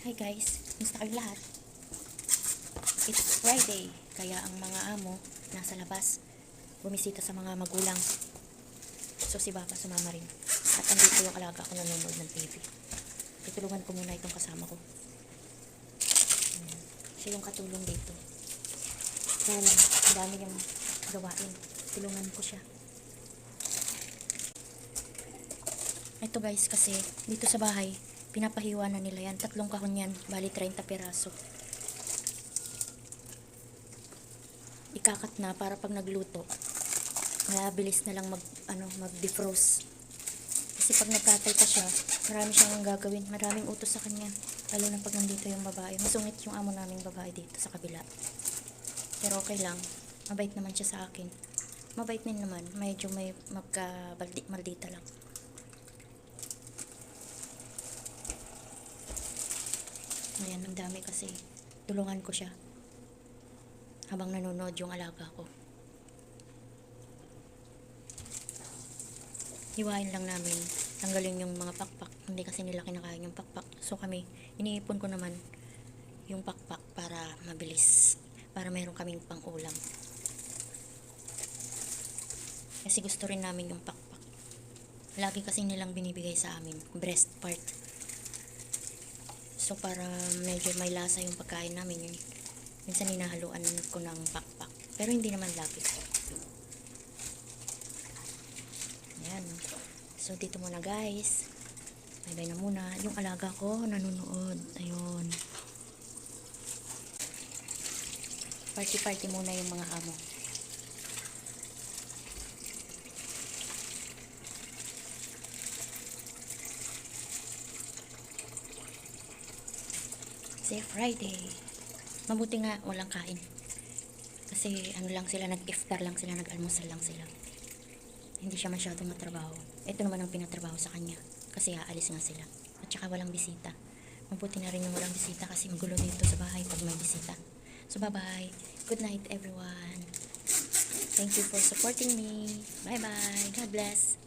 Hi guys, kumusta kayo lahat? It's Friday, kaya ang mga amo nasa labas, bumisita sa mga magulang. So si Papa sumama rin. At andito yung alaga ko nanonood ng TV. Tutulungan ko muna itong kasama ko. Siya yung katulong dito. Kaya lang, ang dami niyang gawain. Tulungan ko siya. Ito guys, kasi dito sa bahay, pinapahiwa na nila yan. 3 kahon yan, bali 30 piraso. Ikakat na para pag nagluto, bilis na lang mag-defrost. Kasi pag nagkatay pa siya, marami siyang gagawin. Maraming utos sa kanya. Lalo na pag nandito yung babae. Masungit yung amo naming babae dito sa kabila. Pero okay lang. Mabait naman siya sa akin. Mabait din naman. Medyo may maldita lang. Ayan, ang dami kasi. Tulungan ko siya habang nanonood yung alaga ko. Hiwain lang namin. Tanggalin yung mga pakpak. Hindi kasi nila kinakain yung pakpak. So kami, iniipon ko naman yung pakpak para mabilis. Para meron kaming pang-ulam. Kasi gusto rin namin yung pakpak. Lagi kasi nilang binibigay sa amin. Breast part. So para medyo may lasa yung pagkain namin. Minsan hinahaluan ko ng pakpak. Pero hindi naman lagi. Ayan. So dito muna guys. Bye-bye na muna. Yung alaga ko nanonood. Ayun. Party-party muna yung mga amo. Kasi Friday. Mabuti nga walang kain. Kasi lang sila, nag-iftar lang sila, nag-almusal lang sila. Hindi siya masyadong matrabaho. Ito naman ang pinatrabaho sa kanya. Kasi aalis nga sila. At saka walang bisita. Mabuti na rin yung walang bisita kasi magulo dito sa bahay pag may bisita. So bye-bye. Good night everyone. Thank you for supporting me. Bye-bye. God bless.